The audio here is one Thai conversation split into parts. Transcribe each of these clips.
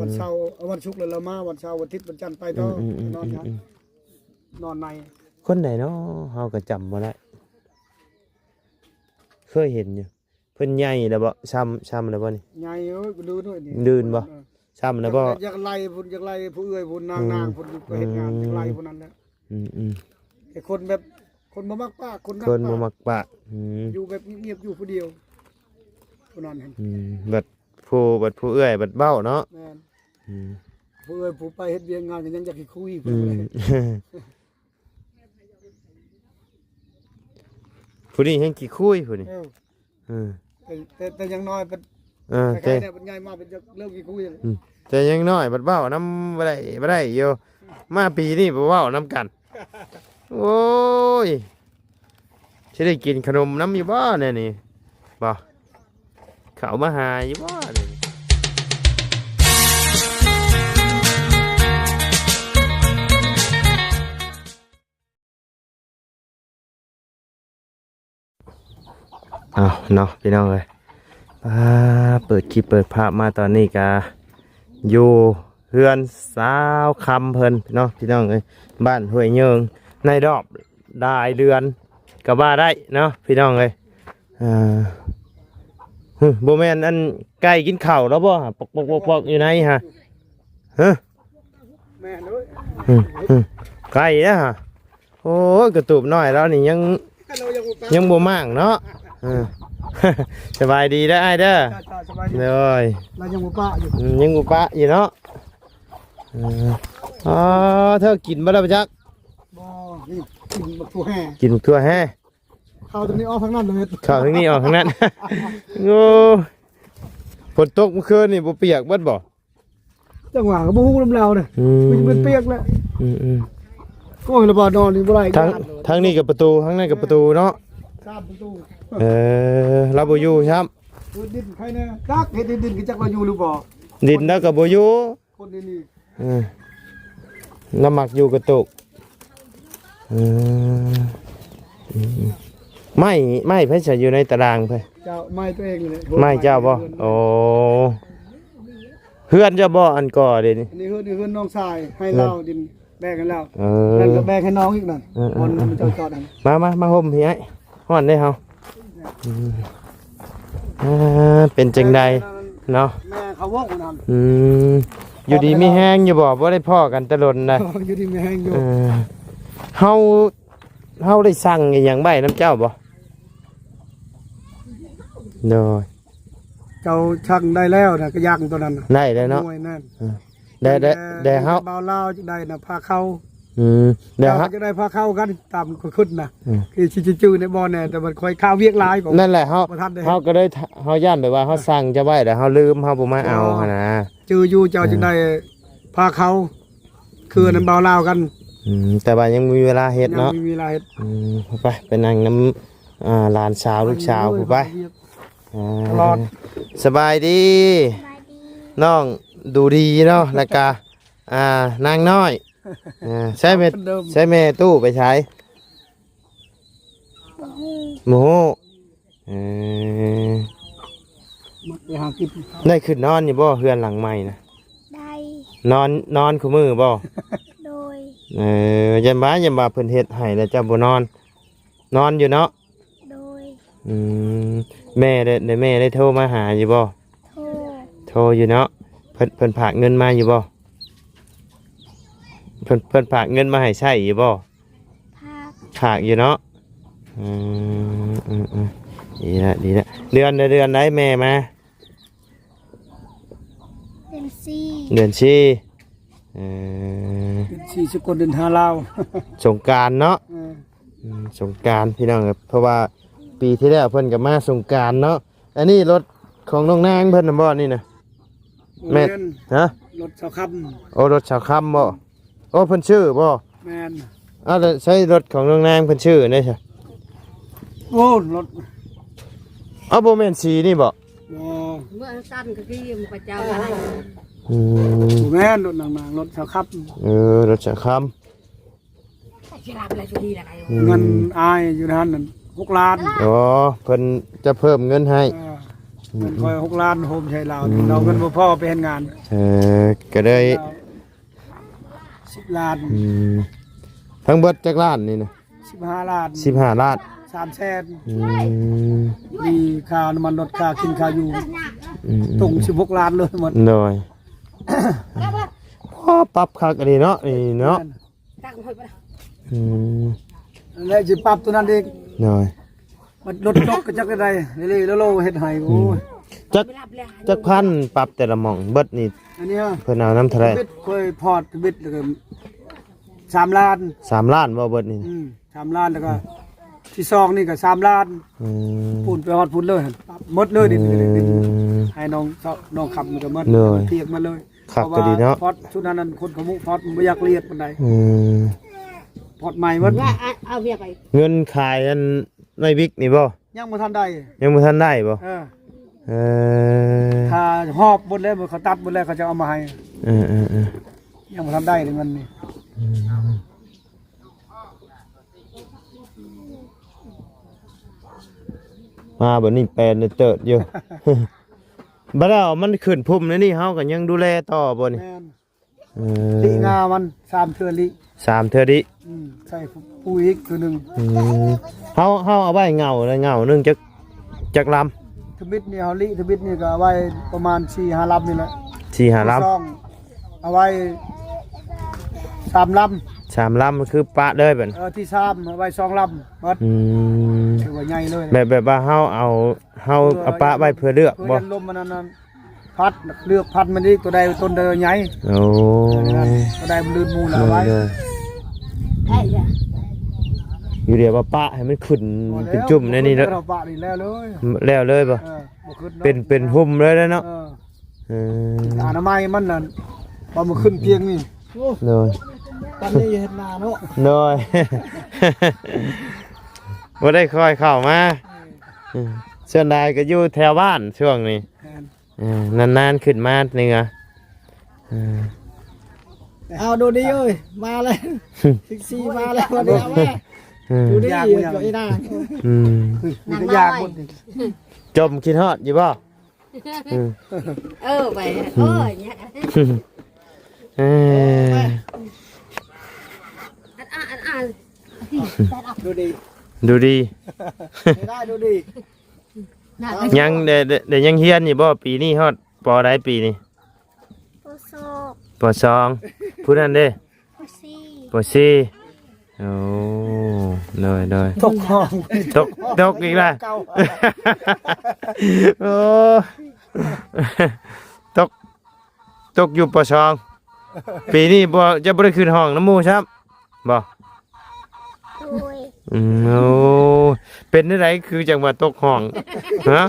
วันเสาร์วันศุกร์เลยเรามาวันเสาร์วันอาทิตย์วันจันทร์ไปต่อนอนครับนอนในคนไหนเนาะเฮาก็จำบ่ได้เคยเห็นอยู่เพิ่นใหญ่แล้วบ่ช้ำแล้วบ่นี่ใหญ่เอ้ยดูด้วยนี่ดืนบ่ช้ำแล้วบ่อยากไล่พุ่นอยากไล่ผู้เอื้อยพุ่นนางพุ่นไปเฮ็ดงานอยากไล่พุ่นนั้นแหละไอ้คนแบบคนบ่มักป้าคนบ่มักปะอยู่แบบเงียบอยู่ผู้เดียวผู้นั้นเห็นบัดผู้เอื้อยบัดเบ้าเนาะแม่นผู้เอื้อยผู้ไปเฮ็ดเวียงงานก็ยังอยากสิคุยเพิ่นผู้นี้ยังกี่คุยผู้นี้แต่ยังน้อยเป็นใครเนี่ยเป็นใหญ่มากเป็นเริ่มกี่คุยแต่ยังน้อยบัดเบ้าน้ำบ่ได้อยู่มาปีนี้บ่เว้าน้ำกันโอ้ยสิได้กินขนมน้ำอยู่บ่เนี่ยนี่บ่เขามาหาอยู่บ่เนี่ยเอาเนาะพี่น้องเลยเปิดคลิปเปิดภาพมาตอนนี้กะอยู่เฮือนสาวคำเพิ่นเนาะพี่น้องเลยบ้านห้วยเยิงในดอกได้เดือนกับว่าได้เนาะพี่น้องเลยโบแมนอันไก่กินข้าวแล้วบ่ปอกอยู่ไหนฮะแม่เลยไก่นะฮะโอ้กระตูบน้อยแล้วนี่ยังบ่มั่งเนาะสบายดีได้เด้อเลยเรายังบ่ปะอยู่ยังบ่ปะอยู่เนาะเธอกินบ่ได้ปะจักบ่นี่กินบักทั่วแห่กินบักทั่วแห่ข้าวตรงนี้ออกทางนั้นเลยข้าวทางนี้ออกทางนั้นโอ้ฝนตกเมื่อคืนนี่บ่เปียกเบิดบ่จังหวะก็บ่ฮู้ลำแล้วเนี่ยมันเป็นเปียกแล้วก็ระบาดนอนนี่บ่ได้ทางนี้กับประตูทางนั้นกับประตูเนาะประตูเราบ่อยู่ครับดินใครเนี่ยจักเฮ็ดดินก็จักเราอยู่หรือบ่ดินแล้วก็บ่อยู่คนนี่น้ำหมักอยู่กระตุกไม่เพิ่นจะอยู่ในตารางเพิ่นเจ้าไม่ตัวเองเลยไม่เจ้าบ่โอ้เฮือนเจ้าบ่อันก่อเด้นี่นี่เฮือนน้องชายให้เราดินแบ่งกันแล้วนั่นก็แบ่งให้น้องอีกนั่นคนมันเจ้าจอดนั่นมาห่มพี่ไอ้ฮ้อนได้เฮาเป็นจังใดเนาะแม่เขาวอกนั่นอยู่ดีมีแห้งอยู่บ่ได้พ่อกันตลอดนะอยู่ดีมีแห้งอยู่เฮาได้สั่งอย่างใบน้ำเจ้าบ่โดยเจ้าช่างได้แล้วนะก็ย่างตัวนั้นได้แล้วเนาะได้เฮาเบาเล่าจะได้นะพาเข้าเดี๋ยวจะได้พาเข้ากันตามขึ้นนะคือชื่อในบ่อเนี่ยแต่มันคอยข้าวเวียกลายนั่นแหละเฮาก็ได้เฮาย่านแบบว่าเฮาสั่งจะไว้แต่เฮาลืมเฮาบ่มาเอานะชื่ออยู่เจ้าจึงได้พาเข้าคือนั้นเบาเล่ากันแต่ว่ายังมีเวลาเฮ็ดเนาะมีเวลาเฮ็ดไปนั่งน้ำหลานสาวลูกสาวไปสบายดีน้องดูดีเนาะแล้วก็นางน้อยใช่แม่ตู้ไปใช้หมูได้ขึ้นนอนอยู่บ่เฮือนหลังใหม่นะได้นอนคู่มือบ่โดยยันบ้าเพิ่นเฮ็ดให้แล้วเจ้าบ่นอนอยู่เนาะโดยแม่ได้โทรมาหาอยู่บ่โทรอยู่เนาะเพิ่นฝากเงินมาอยู่บ่เพิ่นฝากเงินมาให้ใช้อยู่บ่ฝากอยู่เนาะดีละเดือนไหนแม่มาเดือนสี่สกลเดือน5ลาวสงกรานต์เนาะสงกรานต์พี่น้องครับเพราะว่าปีที่แล้วเพิ่นก็มาสงกรานต์เนาะอันนี้รถของน้องนางเพิ่นน่ะบ่นี่นะแม่นฮะรถชาวคำโอ้รถชาวคำบ่โอ้เพิ่นชื่อบ่แม่นแล้วใช้รถของน้องนางเพิ่นชื่อได้ใช่โอ้รถบ่แม่นสีนี่บ่เมื่อสั้นก็คือมันประจำอะไรแม่นรถนางรถชาวคำรถชาวคำเงินอายอยู่นั่น6 ล้านอ๋อเพิ่นจะเพิ่มเงินให้ เงินคอย6 ล้านโฮมใช้เราเราเงินบ่พอไปเฮ็ดงาน ก็ได้ 10 ล้าน ทั้งเบิดจักล้านนี่นะ 15 ล้าน 15ล้าน 3 แสนมีค่าน้ำมันรถค่ากินค่าอยู่ตรง16 ล้านเลยหมด หน่อยพอปรับคักอันนี้เนาะนี่เนาะแล้วสิปรับตัวนั้นเอง หน่อย มันรถจกก็จักได้เลยๆโลๆเฮ็ดให้โอ้ย จักพันปรับแต่ละหม่องเบิดนี่ อันนี้ เพิ่นเอาน้ำเท่าไหร่ บิดเคยพอดบิดแล้วก็3 ล้าน 3ล้านบ่เบิดนี่ 3 ล้านแล้วก็ที่ซองนี่ก็3 ล้านพูนไปฮอดพูนเลยหมดเลยนี่ให้น้องขับมันก็หมดเทียบมาเลย ขับก็ดีเนาะ พอดชุดนั้นคนขมุพอดบ่อยากเลียดปานใดพอดใหม่หมด เอาเวียไป เงินขายอันไม่บิ๊กนี่บ่ ยังบ่ทันได้ ยังบ่ทันได้บ่ถ้าหอบหมดแล้วเขาตัดหมดแล้วเขาจะเอามาให้ยังบ่ทันได้เลยเงินนี่ มาบัดนี้แปลนเติดอยู่ บัดแล้วมันขึ้นพุ่มแล้วนี่เฮาก็ยังดูแลต่อบ่นี่ แม่นลิงามัน3 เทื่อลิ 3เทื่อดิ ใส่ปุ๋ยอีกตัวนึง เฮาเอาไว้เหงาเลยเหงานึงจักลำ ทบิดนี่เฮาลิทบิดนี่ก็เอาไว้ประมาณ 4-5 ลำนี่แหละ 4-5 ลำ ซองเอาไว้3 ลำ 3ลำมันคือปะเลยเบิ่น ที่3เอาไว้2 ลำหมดถือว่าใหญ่เลย แบบว่าเฮาเอาปะไว้เพื่อเลือกบ่ เพื่อลมมันนั้นพัดเลือกพัดมันนี่ตัวใดต้นใดใหญ่ โอ้ ตัวใดมันลื่นมูลเอาไว้ อยู่เดี๋ยวว่าปะให้มันขึ้นเป็นจุ่มในนี่แล้ว ปะนี่แล้วเลย แล้วเลยบ่เป็นหุ่มเลยแล้วเนาะอนามัยมันน่ะพอมันขึ้นเพียงนี่ เลย ตอนนี้เฮ็ดนาเนาะ เลยบ่ได้ค่อยเข้ามาส่วนใดก็อยู่แถวบ้านช่วงนี้นานๆขึ้นมาเหนือเอาดูดิเอ้ยมาเลยซิกซี่มาแล้วมาดูแม่ดูดิก็อีน่ามันก็ยากหมด จมคิดฮอดอยู่บ่ ไปโอ้ยเนี่ยดูดิ ดูดี ได้ดูดิ ยังเดี๋ยวยังเฮียนอยู่บ่ปีนี้ฮอดปอใดปีนี้ โอโซ ปอสองผู้นั้นเด้ โอซี ปอสี่โอ้เลย ตกห้อง ตกอีกแล้วโอ้ตกอยู่ปอสองปีนี้บ่จะบ่ได้ขึ้นห้องน้ำหมู่ครับบ่ โดย โอ้เป็นจังไดคือจังว่าตกห้องฮะ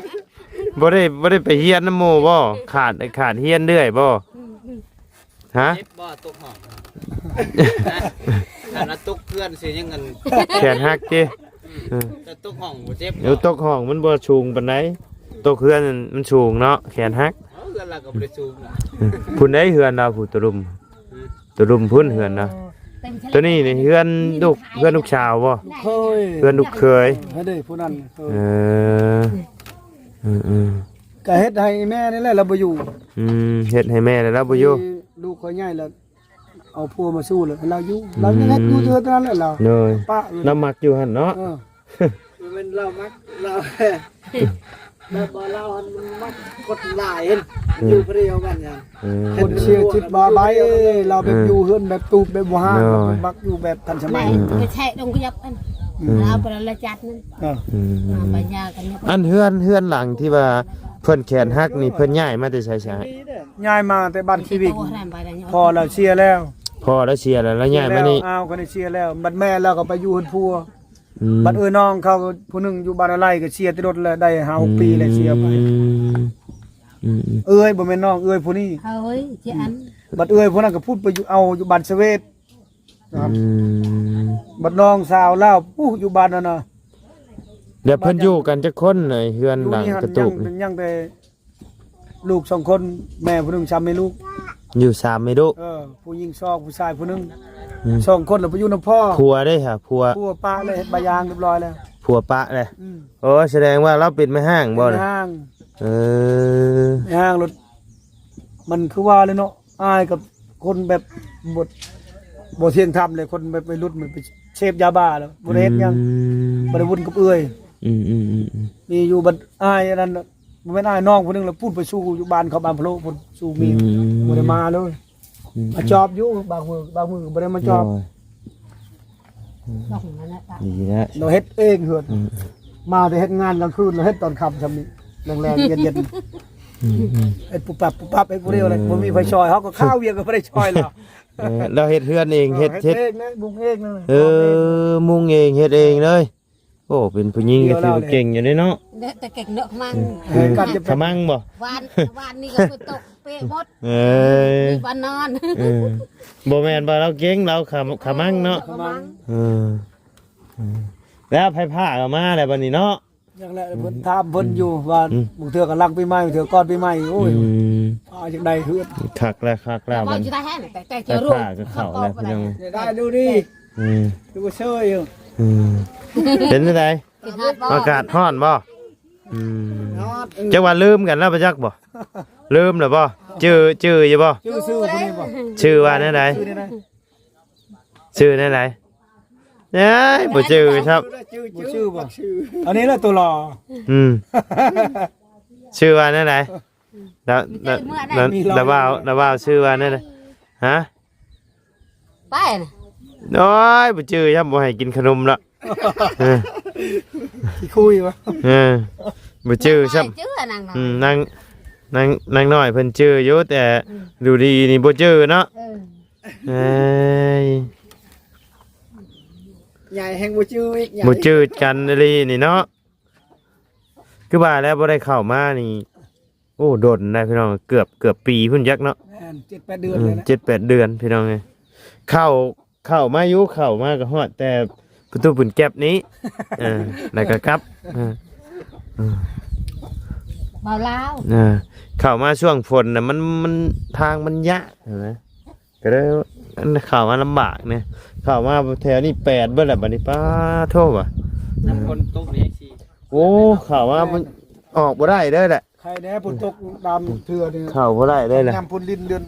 บ่ได้ไปเฮียนน้ำหมู่บ่ขาดเฮียนเรื่อยบ่ฮะ เจ็บบ่ตกห้องถ้าเราตกเพื่อนสิยังเงิน แขนหักติ แต่ตกห้องบ่เจ็บ เดี๋ยวตกห้องมันบ่สูงปานใดตกเฮือนมันสูงเนาะแขนหัก เฮือนเราก็บ่ได้สูงล่ะ พุ่นได้เฮือนเราผู้ตะรุมพุ่นเฮือนนะตัวนี้นี่เฮือนลูกชาวบ่ เคย เฮือนลูกเคย ให้ได้ผู้นั้น ก็เฮ็ดให้แม่นี่แหละเราบ่อยู่ เฮ็ดให้แม่แล้วบ่อยู่ ลูกเขาใหญ่แล้วเอาพัวมาสู้เลยเราอยู่เรายังเฮ็ดอยู่เท่านั้นแหละเรา เลย ป้า น้ำมักอยู่หั่นเนาะ เป็นเรามักเราแบบเรามักกดหลายอยู่เพียวกันอย่างคนเชียร์ทิศบ่ใบเราแบบอยู่เฮือนแบบตูบแบบบ่ห้างเรามักอยู่แบบทันสมัย ไปแทะลงยับอันเอาไปละจัดนั่นปัญญากันเนี่ย อันเฮือนหลังที่ว่าเพิ่นแขนหักนี่เพิ่นย้ายมาแต่ไส ย้ายมาแต่บ้านชีวิตพอเราเชียร์แล้ว พอแล้วเสียแล้วย้ายมานี่ เอาก็ได้เชียร์แล้วบัดแม่เราก็ไปอยู่เฮือนพัวบัดน้องเขาผู้นึงอยู่บ้านอะไรก็เชียร์ติดรถแล้วได้5-6 ปีแล้วเชียร์ไปบ่แม่นน้องผู้นี้ เฮ้ยเจอัน บัดผู้นั้นก็พูดไปอยู่เอาอยู่บ้านเสเวตครับบัดน้องสาวเล่าอยู่บ้านนั่นน่ะ เดี๋ยวเพิ่นอยู่กันจักคนเลยเฮือนหลังกระตุก ยังแต่ลูก2 คนแม่ผู้นึงซ้ำแม่ลูก อยู่3ไม่รู้ ผู้หญิง2ผู้ชายผู้นึง2 คนแล้วไปอยู่นำพ่อ ผัวได้ค่ะผัว ป้าเลยเฮ็ดใบยางเรียบร้อยแล้ว ผัวปะเลยโอ้แสดงว่าเราปิดไม่ห้างบ่ ใน เลย ห้าง ห้างรถมันคือว่าเลยเนาะอายกับคนแบบบ่เที่ยงธรรมเลยคนแบบไปรุ่นมันไปเสพยาบ้าแล้วบ่ได้เฮ็ดหยังบ่ได้วุ่นกับเอื้อยมีอยู่บัดอายอันนั้นบ่แม่นอายน้องผู้นึงแล้วพูดไปสู้อยู่บ้านเขาบ้านพะโลพุ่นสู้มีบ่ได้มาเลยมาจอบอยู่บางมือบ่ได้มาจอบ ต้องนั่นแหละ ดีแล้ว เราเฮ็ดเองเหือดมาแต่เฮ็ดงานกลางคืนเราเฮ็ดตอนค่ำซำนี้แรงๆเย็นๆเฮ็ดปุ๊บปั๊บไอ้ผู้เดียวเลยบ่มีไฟช่วยเฮาก็ข้าวเวียงก็บ่ได้ช่วยแล้ว เราเฮ็ดเฮือนเองเฮ็ด เองนะบุงเองนะ มุงเองเฮ็ดเองเลยโอ้เป็นผู้หญิงก็ถือว่าเก่งอยู่เด้เนาะ แต่เก่งเนอะมัน การจะ ขมังบ่ วันนี้ก็ฝนตกเปะหมด มีวันนอน บ่แม่นว่าเราเก่งเราขมังเนาะ ประมาณ แล้วไผผ้าก็มาแล้วบัดนี้เนาะ อย่างแรกเพิ่นถามเพิ่นอยู่ว่าบางเทื่อก็ลังปีใหม่บางเทื่อก่อนปีใหม่โอ้ยจังได๋เฮือด คักแล้ว แต่ บั ว่า ด จะได้แห้งแต่ ไผ จะรู้ ผ้าก็เข้าแล้วพี่น้อง ได้ดูดิดูบ่เชยอยู่ เป็นจังได๋อากาศร้อนบ่จักว่าลืมกันแล้วบ่จักบ่ลืมแล้วบ่ชื่ออยู่บ่ ชื่อผู้นี้บ่ ชื่อว่าแนวใด ชื่อนี่นะ ชื่อแนวใดเอ้ยบ่ชื่อครับ บ่ชื่อบ่อันนี้แหละตัวหล่อ ชื่อว่าแนวใดแล้วว่าชื่อว่าแนวใดฮะ ไปนะ โอ้ยบ่ชื่อครับบ่ให้กินขนมละ ที่คุยวะ บ่ชื่อครับ ชื่อนาง นางน้อยเพิ่นชื่ออยู่แต่ดูดีนี่บ่ชื่อเนาะเอ้ย ใหญ่แห่งบ่ชื่ออีก บ่ชื่อกันเลยนี่เนาะคือว่าแล้วบ่ได้เข้ามานี่โอ้โดนนะพี่น้องเกือบปีพุ่นยักเนาะ 7-8 เดือนเลยนะ 7-8 เดือนพี่น้องเอ้ยเข้ามาอยู่เข้ามาก็ฮอดแต่ประตูปุ่นแก๊บนี้แล้วก็กลับ เบาลาว เข้ามาช่วงฝนน่ะมันทางมันยะเห็นไหมก็เลยเข้ามาลำบากเนี่ยเข้ามาแถวนี้8เบิดแล้วบัดนี้ป้าโทษว่ะ น้ำคนตกนี่สิ โอ้เข้ามามันออกบ่ได้เด้อแหละ ใครแน่ฝนตกตามเทื่อนี่ เข้าบ่ได้เลยแหละ น้ำพุ่นลิ้นเดือน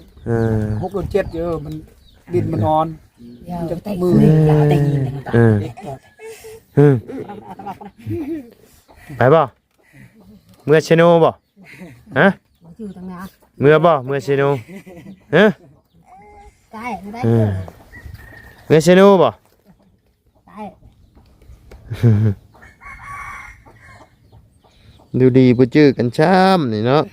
6 6 เดือน7เยอะมันดินมันอ่อน จะตีมืออย่าตีไปบ่เมื่อเชโนบ่ฮะ อยู่ตรงนี้ เมื่อบ่เมื่อเชโนฮะ ได้ไม่ได้ เมื่อเชโนบ่ ได้ ดูดีบ่จื้อกันช้ำนี่เนาะ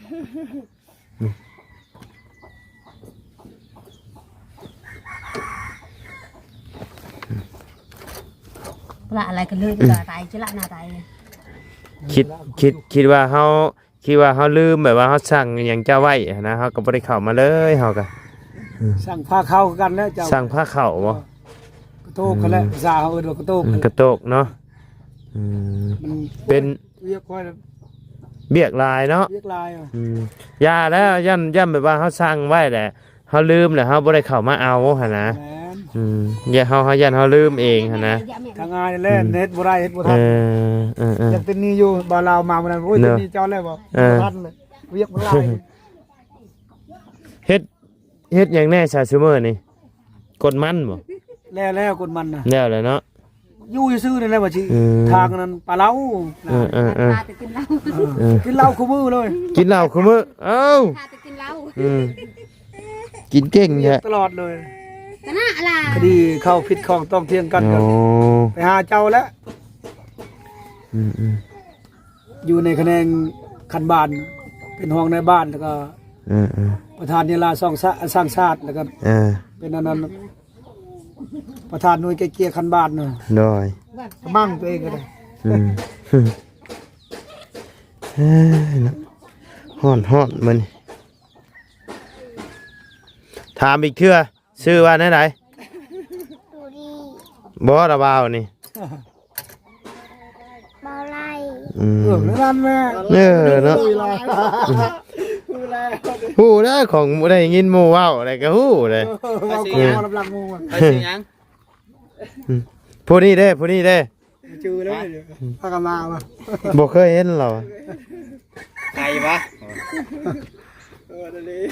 ละอะไรกันเลยตายจะละหน้าตาย คิดว่าเฮาลืมแบบว่าเฮาสั่งหยังเจ้าไว้นะเฮาก็บ่ได้เข้ามาเลยเฮาก็ สั่งผ้าเข้ากันแล้วเจ้า สั่งผ้าเข้าบ่ กระโตกกันแล้วภาษาเขาเอิ้นว่ากระโตก กระโตกเนาะเป็น เรียกค่อย เบียกลายเนาะ เรียกลายอ่ะ ยาแล้วย่ำแบบว่าเฮาสั่งไว้แหละเฮาลืมแล้วเฮาบ่ได้เข้ามาเอาหั่นนะ แม่น อย่าเฮายันเฮาลืมเองหั่นนะ ทางงานเล่นเฮ็ดบ่ได้เฮ็ดบ่ทันยังเป็นนี่อยู่บ่ลาวมามื้อนั้นโอ้ยเป็นนี่เจ้าแล้วบ่ทันเลยเรียกบ่ลาย เฮ็ดหยังแน่ชาซูเมอร์นี่กดมันบ่ แล้วคนมันน่ะ แล้วแหละเนาะ อยู่ซื่อๆนั่นแหละว่าสิทางนั้นปลาเล้า พาไปกินเหล้า กินเหล้าคู่มือเลย กินเหล้าคุมื้อเอ้า พาไปกินเหล้า กินเก่งแท้ ตลอดเลย แต่น่าอะไร คดีเข้าผิดของต้องเที่ยงกันกันไปหาเจ้าแล้วอยู่ในคะแนนคันบ้านเป็นห้องในบ้านแล้วก็ประธานยาลาสร้างชาติแล้วก็เป็นอันนั้นประธานหน่วยเกียร์คันบ้านเนาะ น้อย มั่งตัวเองก็ได้ ฮ้อนมันถามอีกเทื่อชื่อว่าไหนบ่ระบาวนี่ เบาไล่ นั่นแม่ เนาะฮู้นะของได้ยินหมู่เว้าอะไรก็ฮู้เลย เอาของมาลำลังงู ไปสิยัง ผู้นี้เด้ จือเลยพากันมาว่ะ บ่เคยเห็นหรอ ไกลปะ นั่นเลย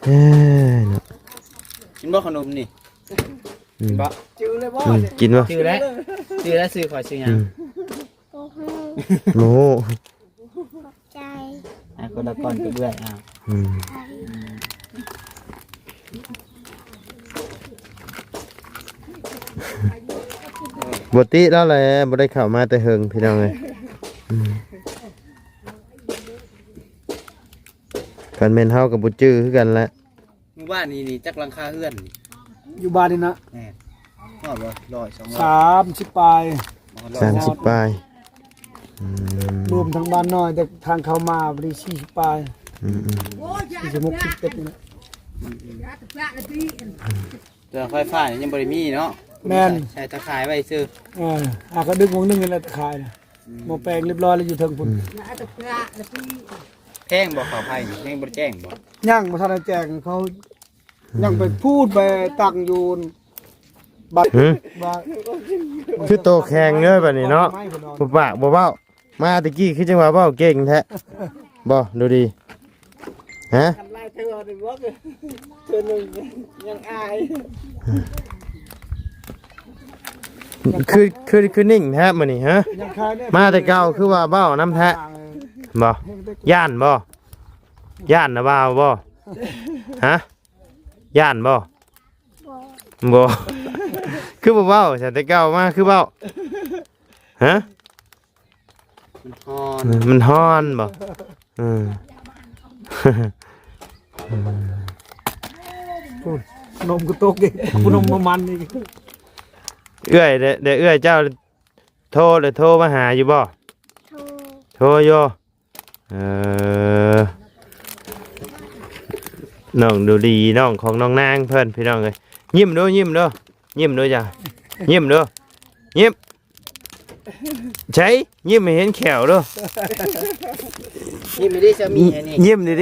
เอ้ยเนาะ กินบ่ขนมนี่กินบ่ จื้อเลยบ่ กินบ่ ชื่อแล้วซื้อขอชื่อหยัง โอ้ ใจ คนละก้อนก็เบื่ออืมบติแล้วแหละบ่ได้เข้ามาแต่เฮิงพี่น้องเอ้ยกันแม่นเฮากับบ่จื้อคือกันแหละ หมู่บ้านนี่จักหลังคาเฮือน อยู่บ้านนี่นะ แม่ฮอดบ่100 30ปลาย 30ปลายอืม รวมทั้งบ้านน้อยแต่ทางเข้ามาบริ40ปลาย อืม 46 17นี่นะ ตัวไฟฟ้านี่ยังบ่ได้มีเนาะ แม่น ใช้ตะข่ายไว้ซื้อ ก็ดึงวงนึงนี่แหละขายนะหมอแปลงเรียบร้อยแล้วอยู่เทิงพุ่น แพงบ่เขาไผนี่แพงบ่ได้แจ้งบ่ ย่างมาทันได้แจงเขายังไปพูดไปตั้งอยู่บัตร หึ ว่า คือโตแข็งเด้อบัดนี้เนาะ ไม่พิ่อ บ่ปากบ่เว้ามาตะกี้คือจังว่าเว้าเก่งแท้บ่ดูดีฮะ ทำลายเธอหนึ่งวะเธอหนึ่งยังอาย คือนิ่งแท้มื้อนี้ฮะ ยังขายได้ มาแต่เก่าคือว่าเว้าน้ำแท้บ่ย่านบ่ย่านนะว่าบ่ฮะย่านบ่บ่คือบ่เว้าแต่เก่ามาคือเว้าฮะ มันฮ้อน มันฮ้อนบ่อืม นมก็ตกอีกนมมันอีก เอื้อยเด้อเอื้อยเจ้าโทรมาหาอยู่บ่ โทร โทรอยู่น้องดูดีน้องของน้องนางเพิ่นพี่น้องเอ้ยยิ้มเด้อยิ้มเด้อยิ้มเด้อจ้ะยิ้มเด้อยิ้มใช่ยิ้มให้เห็นแขวเด้อ นี่ไม่ได้จะมีอันนี้ ยิ้มดิ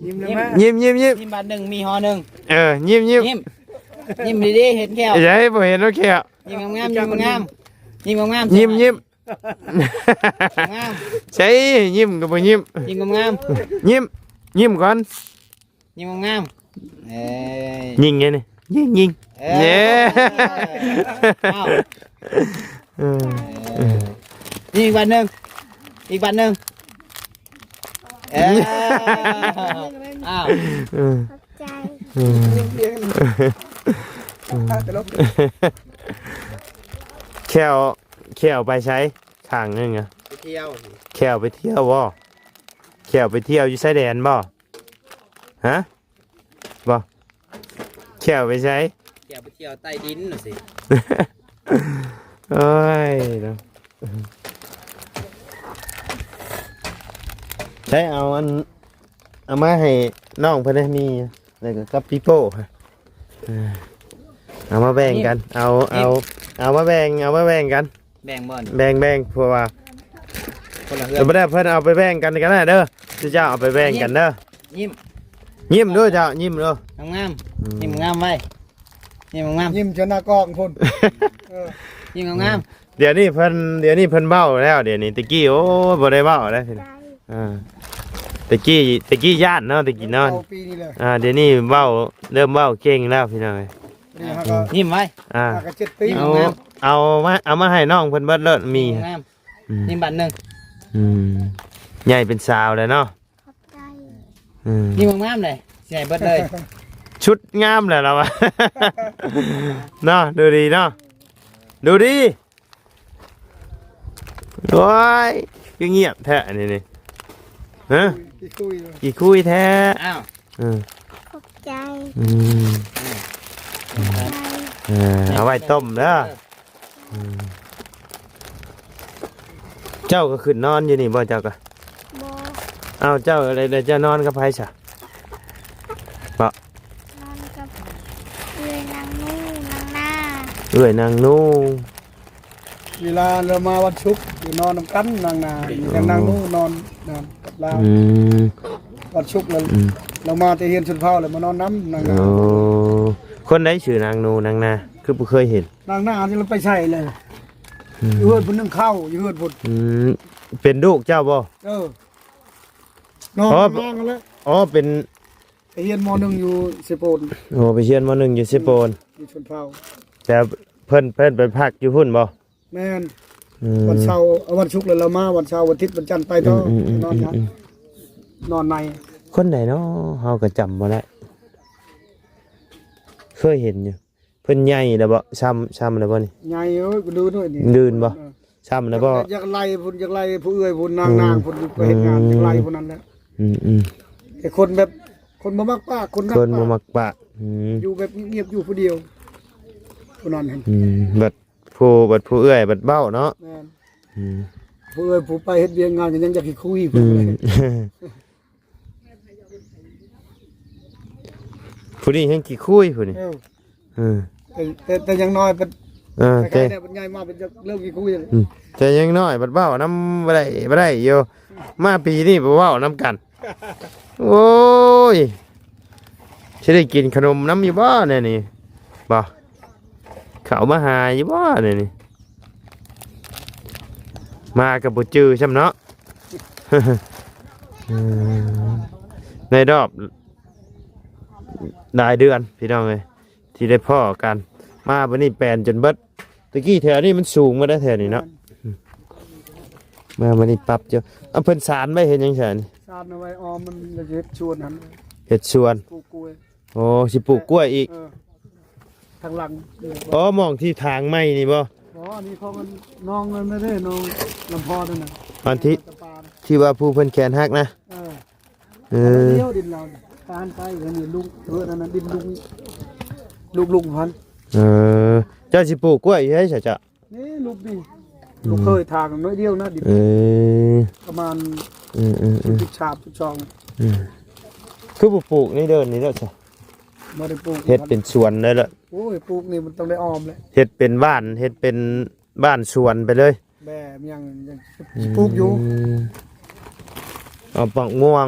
ยิ้มเลยแม่ ยิ้ม นี่บ้านหนึ่งมีหอหนึ่ง ยิ้ม ยิ้มดีๆเห็นแก้ว อย่าให้บ่เห็นน้องแขว ยิ้มงามยิ้มงามยิ้มงาม ยิ้ม งาม ใช่ยิ้มก็บ่ยิ้ม ยิ้มงาม ยิ้มก่อน ยิ้มงามเอ้ย ยิงไงนี่ยิง เย้ เอ้า นี่อีกบ้านหนึ่งอีกบ้านหนึ่งอ้าว ใจ แขวไปใช้ข้างนึงอ่ะ ไปเที่ยว แขวไปเที่ยวบ่แขวไปเที่ยวอยู่ชายแดนบ่ฮะบ่แขวไปใช้ เที่ยวไปเที่ยวใต้ดินน่ะสิ โอ้ยเนาะใช้เอามาให้น้องเพิ่นได้มีแล้วก็กับปีโป้ฮะเอามาแบ่งกัน เอามาแบ่งกัน แบ่งบ่อน แบ่งเพราะว่า คนละเฮือ เดี๋ยวบ่ได้เพิ่นเอาไปแบ่งกันกันนะเด้อเจ้าเอาไปแบ่งกันเด้อ ยิ้ม ยิ้มด้วยเจ้ายิ้มด้วย งามยิ้มงามไว้ยิ้มงาม ยิ้มชนะกองพุ่น ยิ้มงาม เดี๋ยวนี้เพิ่นเบ้าแล้วเดี๋ยวนี้ตะกี้โอ้บ่ได้เบ้าแล้ว ใจ ตะกี้ญาติเนาะตะกี้เนาะ เอาปีนี้เลย เดี๋ยวนี้เบ้าเริ่มเบ้าเก่งแล้วพี่น้องเอ้ย นี่ฮะก็ ยิ้มไว้ ก็7 ปี เอามาให้น้องเพิ่นเบิดเลิศมี ยิ้มงามยิ้มบ้านหนึ่ง ใหญ่เป็นสาวเลยเนาะ ใจ ยิ้มงามเลยใหญ่เบิดเลย ชุดงามเลยเราอะ เนาะดูดีเนาะดูดีโอ้ยก็เงียบแท้นี่ฮะ คุยเลย กี่คุยแท้ อ้าว ขอบใจ เอาไว้ต้มเด้อเจ้าก็ขึ้นนอนอยู่นี่บ่เจ้าก็ โบ เอาเจ้าอะไรเดี๋ยวเจ้านอนกับไผซะ นอนกับเรือนางนู่นางหน้า เอ้ยนางนู่ เวลาเรามาวันชุกอยู่นอนน้ำกันนางนาอย่างนางนู่นอนกับเราวันชุกเรามาแต่เฮียนชนเผ่าเลยมานอนน้ำนางนา โอ้คนไหนชื่อนางนูนางนาคือบ่เคยเห็น นางนาที่เราไปใช่เลยอยู่เฮือนพุ่นนึ่งข้าวอยู่เฮือนพุ่น เป็นลูกเจ้าบ่ น้อง อ๋อ น้องกันแล้ว อ๋อเป็น ไอ้เฮียนมหนึ่งอยู่เซโปน โอ้ไปเชียนมหนึ่งอยู่สิโปน อยู่ชนเผ่า แต่เพิ่นไปพักอยู่พุ่นบ่ แม่น อืม วันเสาร์วันศุกร์เลยเรามาวันเสาร์วันอาทิตย์วันจันทร์ไปต่ออ ม นอนครับนอนใน คนไหนเนาะเฮาก็จำบ่ได้เคยเห็นอยู่เพิ่นใหญ่แล้วบ่ช้ำแล้วบ่นี่ ใหญ่เอ้ยกูดูด้วยนี่ ลื่นบ่ ช้ำแล้วบ่ อยากไล่พุ่นอยากไล่ผู้เอื้อยพุ่นนางพุ่นไปเฮ็ดงานอยากไล่พุ่นนั่นแหละ อืม ไอ้คนแบบคนบ่มักป้าคน คนบ่ ป้า มักปะอยู่แบบเงียบๆอยู่ผู้เดียวผู้นั้นหั่น บัดผู้เอื้อยบัดเบ้าเนาะ แม่น อืม ผู้เอื้อยผู้ไปเฮ็ดเวียงงานก็ยังอยากสิคุยเพิ่นเลย ผู้นี้แห่งกี่คุยผู้นี้ เออ อืม แต่อยังน้อยเป็น แต่ ใครๆเนี่ยเป็นใหญ่มากเป็นจะเริ่มกี่คุยเลย แต่ยังน้อยบัดเบ้าน้ำบ่ได้อยู่มาปีนี้บ่เว้าน้ำกันโอ้ยสิได้กินขนมน้ำอยู่บ่เนี่ยนี่บ่เขามาหาอยู่บ่เนี่ยนี่มากับบ่จื้อซ้ำเนาะ ในรอบหลายเดือนพี่น้องเอ้ยที่ได้พ่อกันมาบัดนี้แปลนจนเบิดตะกี้แถวนี้มันสูงมาได้แถวนี้เนาะมาบัดนี้ปรับเจ้าเอาเพิ่นสารไว้เห็นจังซั่น ซานเอาไว้ออมมันจะเฮ็ดชวนหัน เฮ็ดสวน ปลูกกล้วย โอ้สิปลูกกล้วยอีก ทางหลัง อ๋อมองที่ทางไม้นี่บ่ อ๋อนี่เขามันน้องเงินไม่ได้น้องลำพอนั่นน่ะ อันที่ ตะปาน่ะ ที่ว่าผู้เพิ่นแขนหักนะ เออ เออ เดียวดินเราเนี่ยทานไปเห็นนี่ลุงนั่นน่ะดินลุงพัน เออเจ้าสิปลูกกล้วยให้ซะจ้ะ นี่ลูกนี่ลูกเคยทางน้อยเดียวนะดิน เออ ประมาณ ๆ 10 ชาบ12 ๆคือบ่ปลูกนี่เด้อนี่เด้อจ้ะ บ่ได้ปลูก เฮ็ดเป็นสวนเลยล่ะ โอ้ยปลูกนี่มันต้องได้ออมแหละ เฮ็ดเป็นบ้านเฮ็ดเป็นบ้านสวนไปเลย แบ่ยังปลูกอยู่ เอาปักม่วง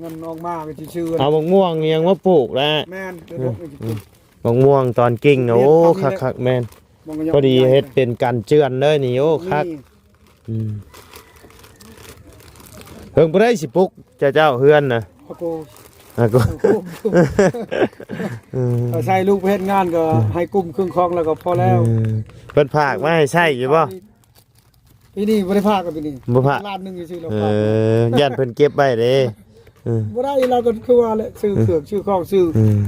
เงินออกมาก็สิชื่อ เอาปักม่วงยังมาปลูกแล้ว แม่นเดี๋ยวผมจะปลูก ปักม่วงตอนกิ่งนะโอ้คักๆแม่น มันก็ยัง พอดีเฮ็ดเป็นการเจือนเลยนี่โอ้คัก นี่ เพิ่งบ่ได้สิปลุกเจ้าเฮือนน่ะ โอ้โห อ่ะก็ เอาใส่ลูกไปเฮ็ดงานก็ให้กุ้มเครื่องคองแล้วก็พอแล้ว เพิ่นพากมาให้ใช้อยู่บ่ ปีนี้บ่ได้พากันปีนี้ บ่พาก ล้านหนึงซื่อๆแล้ว เอ พา อย่านเพิ่นเก็บไว้เด้เออ บ่ได้เราก็คือว่าแหละซื้อเครื่องซื้อของซื้อ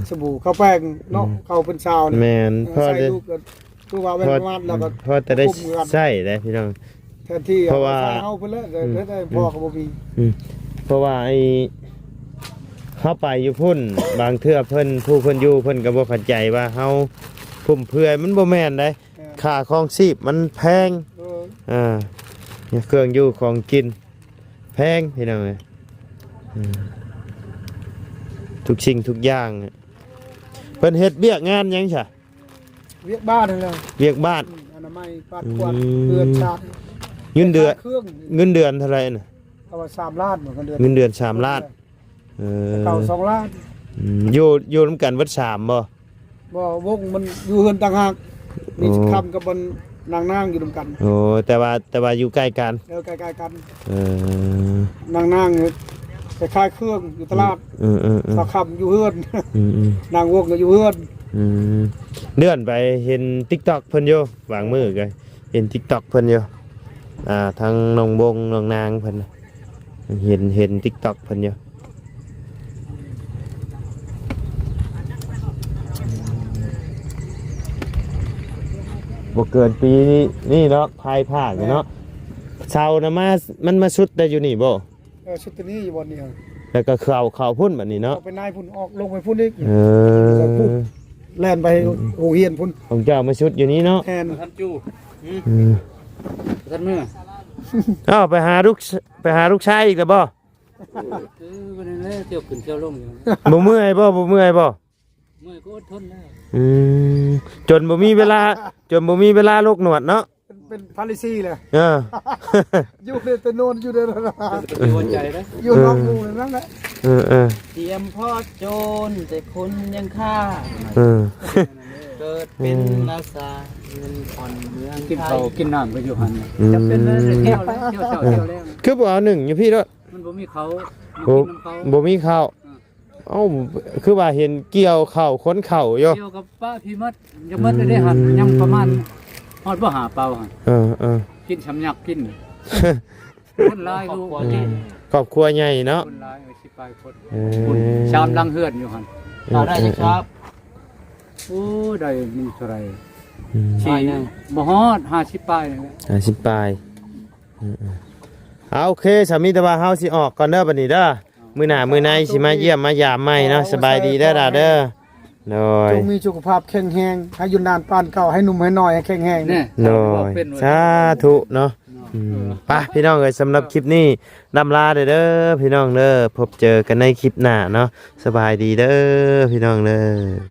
สบู่ข้าวแป้งเนาะข้าวเป็นชาวนี่ แม่นพอ ใส่ ได้ ลูกก็คือว่าแม่นประมาณแล้วก็ พอจะได้ใช้ได้พี่น้อง แทนที่ เพราะว่า ใส่เฮาเพิ่นแล้วแต่ได้พ่อก็บ่มี เพราะว่าไอ้เข้าไปอยู่พุ่น บางเทื่อเพิ่นผู้เพิ่นอยู่เพิ่นก็บ่เข้าใจว่าเฮาพุ่มเพื่อยมันบ่แม่นได้ค่าครองชีพมันแพง เออ เนี่ยเครื่องอยู่ของกินแพงพี่น้องเอ้ยทุกสิ่งทุกอย่างเนี่ยเพิ่นเฮ็ดเวียกงานหยังซะ เวียกบ้านนั่นแหละ เวียกบ้าน อนามัยปาดกวาดเดือนชาติ เงินเดือน เครื่อง เงินเดือนเท่าไหร่น่ะ เอาว่า3ล้านเหมือนกันเดือน เงินเดือน3ล้านเออ เก่า2ล้าน อยู่นํกันวัด3บ่ บ่วงมันอยู่เฮือนต่างหากมีคำกับมันนางๆอยู่นํกัน โอ้แต่ว่าอยู่ใกล้กัน แล้วใกล้ๆกัน เออน างๆเนี่ยไปขายเครื่องอยู่ตลาด สาคำอยู่เฮือน นางวงก็อยู่เฮือน เลื่อนไปเห็น TikTok เพิ่นอยู่วางมือกันเห็น TikTok เพิ่นอยู่ทางน้องบงน้องนางเพิ่นน่ะเห็น TikTok เพิ่นอยู่บ่เกินปีนี่เนาะภายภาคเนาะเช้านะมันมาสุดได้อยู่นี่บ่ ชุดตัวนี้อยู่บนนี้ แล้วก็เข้าพุ่นบัดนี้เนาะ เอาไปนายพุ่นออกลงไปพุ่นอีก เออ แล่นไปโรงเรียนพุ่น ของเจ้ามาชุดอยู่นี่เนาะ แทน ท่านจู้ ท่านเมื่อ อ้าวไปหาลูกชายอีกแล้วบ่ วันนี้แหละเที่ยวขึ้นเที่ยวลงอยู่ บ่เมื่อยบ่เมื่อยบ่ เมื่อยก็อดทนแล้ว จนบ่มีเวลาลูกหนวดเนาะ เป็นพาริซีเลย เออ อยู่ในตะโนนอยู่ในระนา เป็นหัวใจนะ อยู่นอกหมู่นั่นแหละ เออ เตรียมพ่อโจรแต่คนยังฆ่า เออ เกิดเป็นนาซาเงินผ่อนเมือง กิน ไท ข้าวย กินน้ำก็อยู่หัน อืม จะเป็นเลยเที่ยวแล้วเที่ยวเช้าเที่ยวแรง คือบ่เอาหนึ่งอยู่พี่ด้วย มันบ่มีเขา โอ้ กินน้ำเขา บ่มีข้าวเอ้าคือว่าเห็นเกี่ยวข้าวค้นข้าวอยู่ เที่ยวกับป้าพี่มัดยังมัดได้หันยังประมาณฮอดบ่หาเปล่าหัน เออ กินชำยักกินคนหลายลูก ครอบครัวใหญ่เนาะ คนหลายสิไปคน เอ คุณ อ ชามลังเฮือนอยู่หัน เอาได้เลยครับ โอ้ได้มีเท่าไหร่ อืม สี่บ่ฮอด50ปลายนี่แหละ 50ปลายเอาโอเคสามีแต่ว่าเฮาสิออกก่อนเด้อบัดนี้เด้อมื้อหน้ามื้อในสิมาเยี่ยมมายามใหม่เนาะสบายดีเด้อล่ะเด้อโดย จงมีสุขภาพแข็งแรงให้อยุนนานปานเก่าให้หนุ่มให้น้อยให้แข็งแรง เนี่ย โดยสาธุเนาะไปพี่น้องเอ้ยสำหรับคลิปนี้ลำลาเด้อพี่น้องเด้อพบเจอกันในคลิปหน้าเนาะสบายดีเด้อพี่น้องเด้อ